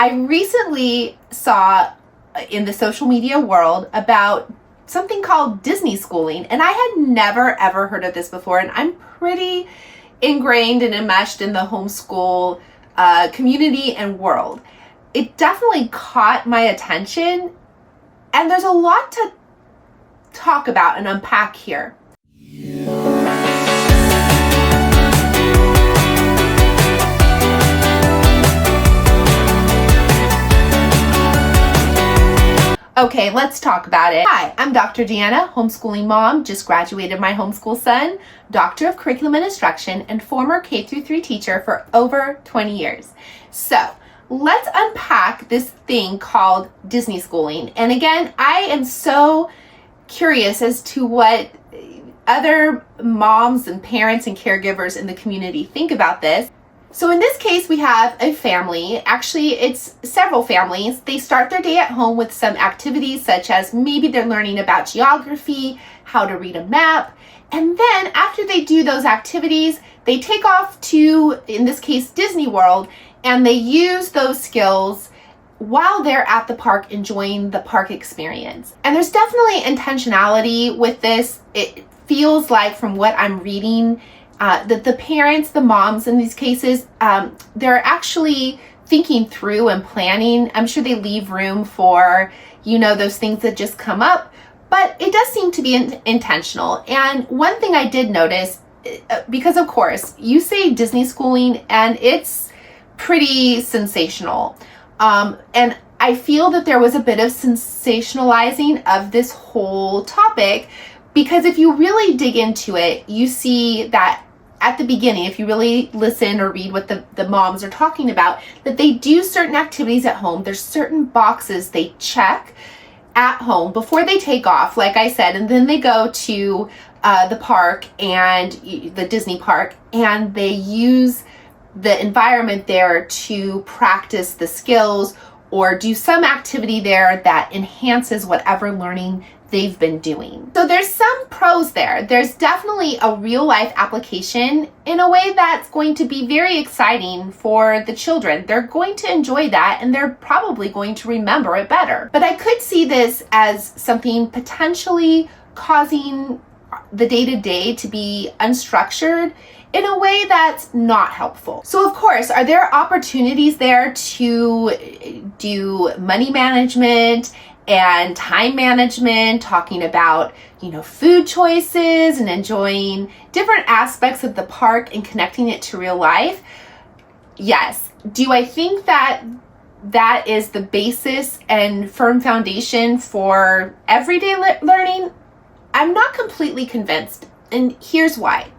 I recently saw in the social media world about something called Disneyschooling, and I had never ever heard of this before, and I'm pretty ingrained and enmeshed in the homeschool community and world. It definitely caught my attention, and there's a lot to talk about and unpack here. Okay, let's talk about it. Hi, I'm Dr. Deanna, homeschooling mom, just graduated my homeschool son, doctor of curriculum and instruction, and former K-3 teacher for over 20 years. So let's unpack this thing called Disneyschooling. And again, I am so curious as to what other moms and parents and caregivers in the community think about this. So in this case, we have a family. Actually, it's several families. They start their day at home with some activities such as maybe they're learning about geography, how to read a map. And then after they do those activities, they take off to, in this case, Disney World, and they use those skills while they're at the park enjoying the park experience. And there's definitely intentionality with this. It feels like, from what I'm reading, that the parents, the moms in these cases, they're actually thinking through and planning. I'm sure they leave room for, those things that just come up, but it does seem to be intentional. And one thing I did notice, because of course, you say Disneyschooling and it's pretty sensational. And I feel that there was a bit of sensationalizing of this whole topic, because if you really dig into it, you see that at the beginning, if you really listen or read what the moms are talking about, that they do certain activities at home. There's certain boxes they check at home before they take off, like I said, and then they go to the park and the Disney park, and they use the environment there to practice the skills or do some activity there that enhances whatever learning they've been doing. So there's some pros there. There's definitely a real life application in a way that's going to be very exciting for the children. They're going to enjoy that, and they're probably going to remember it better. But I could see this as something potentially causing the day-to-day to be unstructured in a way that's not helpful. So of course, are there opportunities there to do money management and time management, talking about, food choices and enjoying different aspects of the park and connecting it to real life? Yes. Do I think that that is the basis and firm foundation for everyday learning? I'm not completely convinced, and here's why.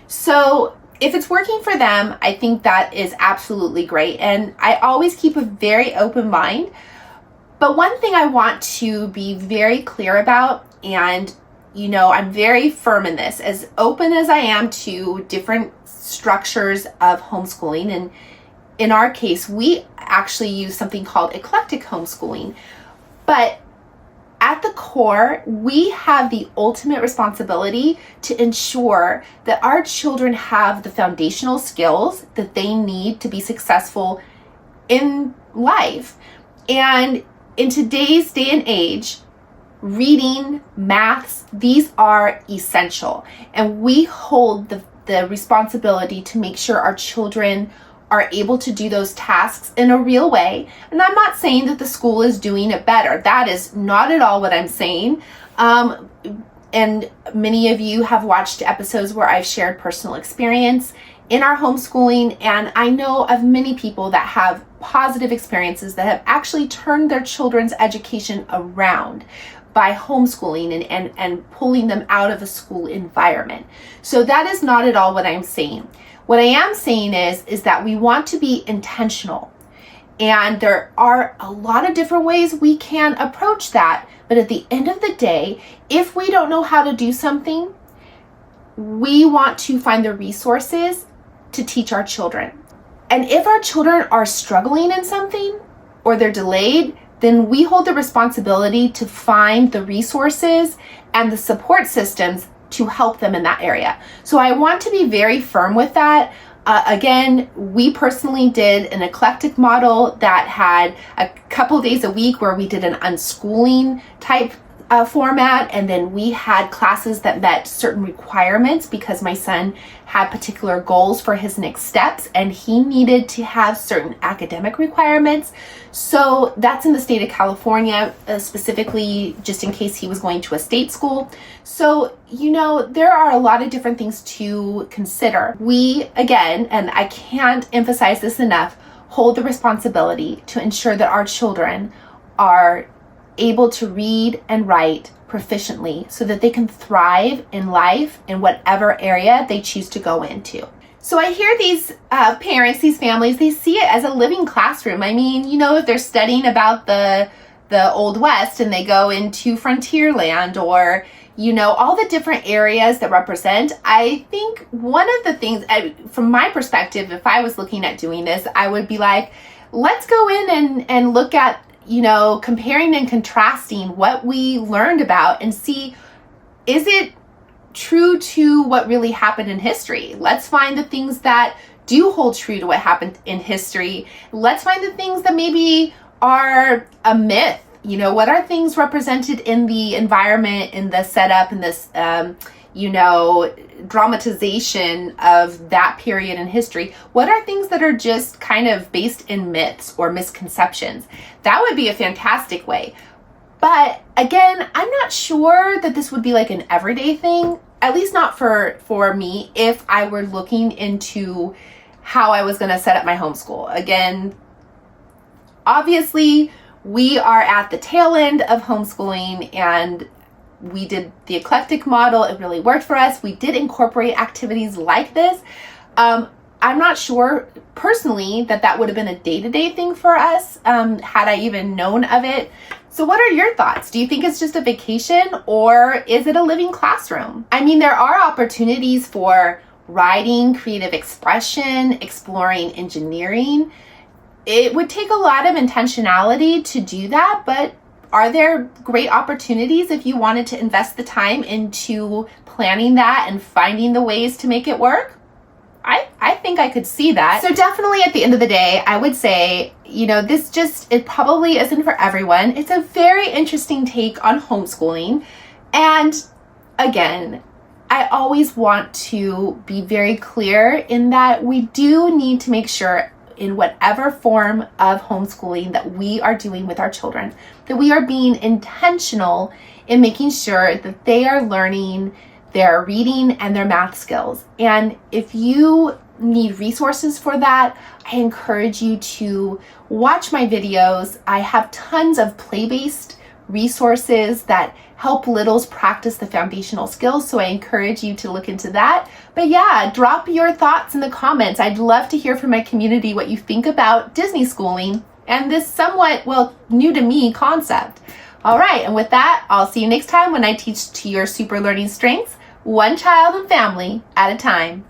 So if it's working for them, I think that is absolutely great, and I always keep a very open mind. But one thing I want to be very clear about, and I'm very firm in this, as open as I am to different structures of homeschooling, and in our case, we actually use something called eclectic homeschooling. But at the core, we have the ultimate responsibility to ensure that our children have the foundational skills that they need to be successful in life. And in today's day and age, reading, maths, these are essential. And we hold the responsibility to make sure our children are able to do those tasks in a real way. And I'm not saying that the school is doing it better. That is not at all what I'm saying. And many of you have watched episodes where I've shared personal experience in our homeschooling, and I know of many people that have positive experiences that have actually turned their children's education around by homeschooling and pulling them out of a school environment. So that is not at all what I'm saying. What I am saying is that we want to be intentional, and there are a lot of different ways we can approach that. But at the end of the day, if we don't know how to do something, we want to find the resources to teach our children. And if our children are struggling in something or they're delayed, then we hold the responsibility to find the resources and the support systems to help them in that area. So I want to be very firm with that. Again, we personally did an eclectic model that had a couple days a week where we did an unschooling type format, and then we had classes that met certain requirements because my son had particular goals for his next steps and he needed to have certain academic requirements. So that's in the state of California, specifically just in case he was going to a state school. So, there are a lot of different things to consider. We, again, and I can't emphasize this enough, hold the responsibility to ensure that our children are able to read and write proficiently so that they can thrive in life in whatever area they choose to go into. So I hear these parents, these families, they see it as a living classroom. I mean, if they're studying about the Old West and they go into Frontierland or, all the different areas that represent, I think one of the things, from my perspective, if I was looking at doing this, I would be like, let's go in and look at comparing and contrasting what we learned about and see, is it true to what really happened in history? Let's find the things that do hold true to what happened in history. Let's find the things that maybe are a myth. What are things represented in the environment, in the setup, in this, dramatization of that period in history? What are things that are just kind of based in myths or misconceptions? That would be a fantastic way. But again, I'm not sure that this would be like an everyday thing, at least not for me, if I were looking into how I was going to set up my homeschool. Again, obviously, we are at the tail end of homeschooling and we did the eclectic model. It really worked for us. We did incorporate activities like this. I'm not sure personally that would have been a day-to-day thing for us had I even known of it. So what are your thoughts? Do you think it's just a vacation or is it a living classroom? I mean, there are opportunities for writing, creative expression, exploring engineering. It would take a lot of intentionality to do that, but are there great opportunities if you wanted to invest the time into planning that and finding the ways to make it work? I think I could see that. So definitely at the end of the day, I would say, it probably isn't for everyone. It's a very interesting take on homeschooling. And again, I always want to be very clear in that we do need to make sure in whatever form of homeschooling that we are doing with our children, that we are being intentional in making sure that they are learning their reading and their math skills. And if you need resources for that, I encourage you to watch my videos. I have tons of play-based resources that help littles practice the foundational skills, so I encourage you to look into that. But yeah, drop your thoughts in the comments. I'd love to hear from my community what you think about Disneyschooling and this somewhat, new to me concept. All right, and with that, I'll see you next time when I teach to your super learning strengths, one child and family at a time.